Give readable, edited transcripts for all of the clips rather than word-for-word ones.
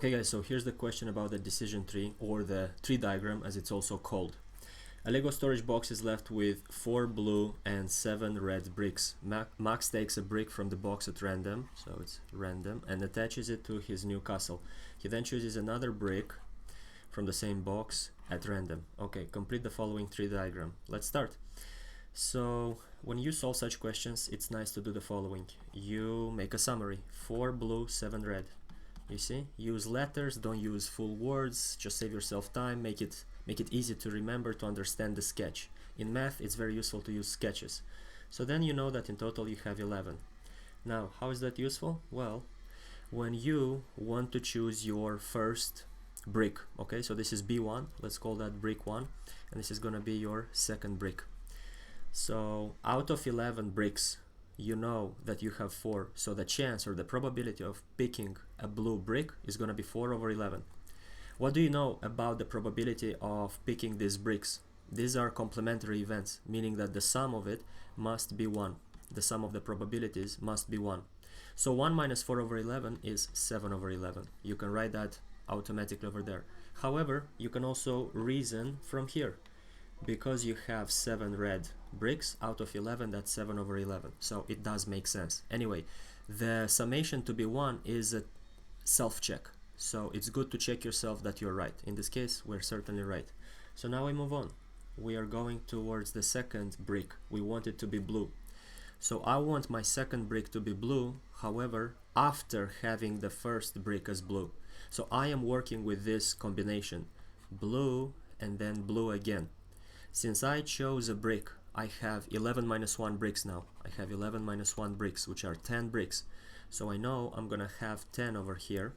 Okay guys, so here's the question about the decision tree, or the tree diagram as it's also called. A Lego storage box is left with 4 blue and 7 red bricks. Max takes a brick from the box at random, so it's random, and attaches it to his new castle. He then chooses another brick from the same box at random. Okay, complete the following tree diagram. Let's start. So when you solve such questions, it's nice to do the following. You make a summary: 4 blue, 7 red. You see, use letters, don't use full words, just save yourself time, make it easy to remember, to understand the sketch. In math, it's very useful to use sketches. So then you know that in total you have 11. Now, how is that useful? Well, when you want to choose your first brick, okay, so this is B1, let's call that brick 1, and this is gonna be your second brick. So out of 11 bricks, you know that you have 4, so the chance or the probability of picking a blue brick is going to be 4 over 11. What do you know about the probability of picking these bricks? These are complementary events, meaning that the sum of it must be 1. The sum of the probabilities must be 1. So 1 minus 4 over 11 is 7 over 11. You can write that automatically over there. However, you can also reason from here. Because you have 7 red bricks out of 11, that's 7 over 11, so it does make sense. Anyway, the summation to be 1 is a self-check, so it's good to check yourself that you're right. In this case, we're certainly right. So now we move on. We are going towards the second brick. We want it to be blue. So I want my second brick to be blue, however, after having the first brick as blue. So I am working with this combination, blue and then blue again. Since I chose a brick, I have 11 minus 1 bricks now. I have 11 minus 1 bricks, which are 10 bricks. So I know I'm gonna have 10 over here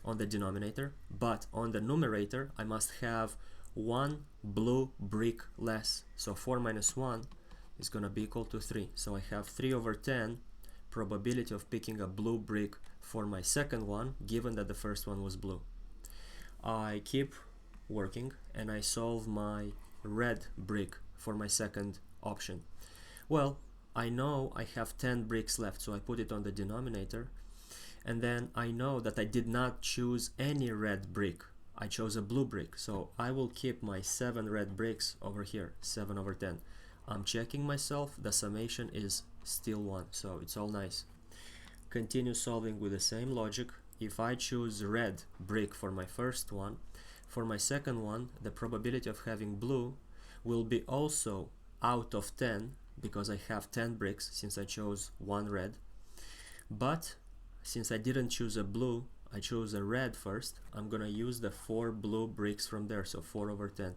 on the denominator, but on the numerator, I must have 1 blue brick less. So 4 minus 1 is gonna be equal to 3. So I have 3 over 10 probability of picking a blue brick for my second one, given that the first one was blue. I keep working and I solve my red brick for my second option. Well, I know I have 10 bricks left, so I put it on the denominator, and then I know that I did not choose any red brick. I chose a blue brick, so I will keep my 7 red bricks over here, 7 over 10. I'm checking myself, the summation is still 1, so it's all nice. Continue solving with the same logic. If I choose red brick for my first one, for my second one, the probability of having blue will be also out of 10, because I have 10 bricks since I chose 1 red. But since I didn't choose a blue, I chose a red first, I'm gonna use the 4 blue bricks from there, so 4 over 10.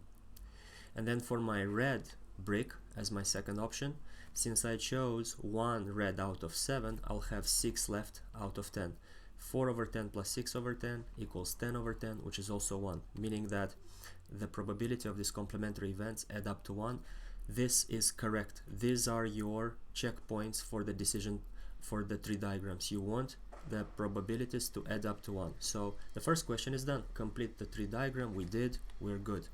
And then for my red brick as my second option, since I chose 1 red out of 7, I'll have 6 left out of 10. 4 over 10 plus 6 over 10 equals 10 over 10, which is also 1, meaning that the probability of these complementary events add up to 1. This is correct. These are your checkpoints for the decision for the tree diagrams. You want the probabilities to add up to 1. So the first question is done. Complete the tree diagram. We did. We're good.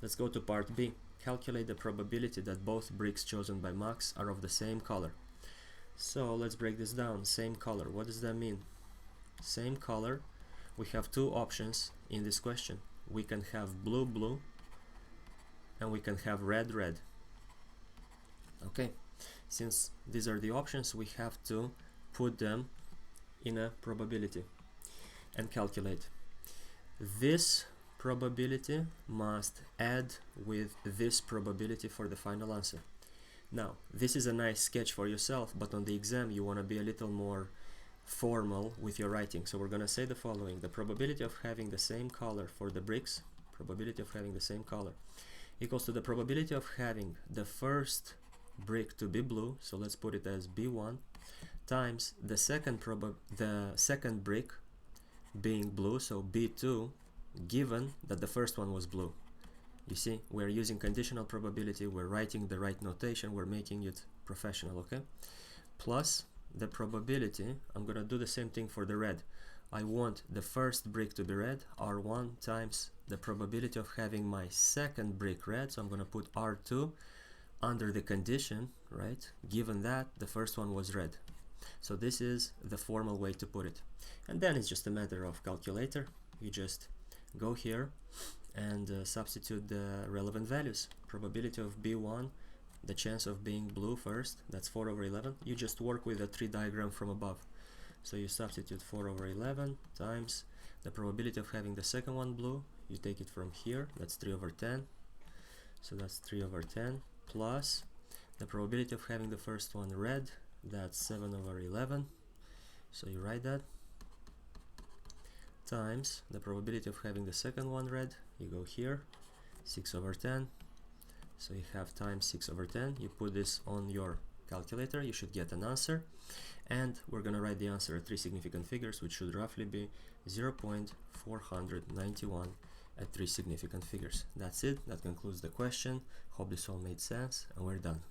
Let's go to part B. Calculate the probability that both bricks chosen by Max are of the same color. So let's break this down. Same color. What does that mean? Same color. We have 2 options in this question. We can have blue blue and we can have red red. Okay, since these are the options, we have to put them in a probability and calculate. This probability must add with this probability for the final answer. Now, this is a nice sketch for yourself, but on the exam you want to be a little more formal with your writing. So we're going to say the following: the probability of having the same color for the bricks, probability of having the same color, equals to the probability of having the first brick to be blue, so let's put it as B1, times the second brick being blue, so B2, given that the first one was blue. You see, we're using conditional probability, we're writing the right notation, we're making it professional, okay? Plus the probability, I'm gonna do the same thing for the red. I want the first brick to be red, R1 times the probability of having my second brick red, so I'm gonna put R2 under the condition, right, given that the first one was red. So this is the formal way to put it. And then it's just a matter of calculator. You just go here and substitute the relevant values. Probability of B1, the chance of being blue first, that's 4 over 11. You just work with the tree diagram from above. So you substitute 4 over 11 times the probability of having the second one blue. You take it from here, that's 3 over 10. So that's 3 over 10 plus the probability of having the first one red, that's 7 over 11. So you write that, times the probability of having the second one red, you go here, 6 over 10. So you have times 6 over 10. You put this on your calculator, you should get an answer. And we're going to write the answer at 3 significant figures, which should roughly be 0.491 at 3 significant figures. That's it. That concludes the question. Hope this all made sense, and we're done.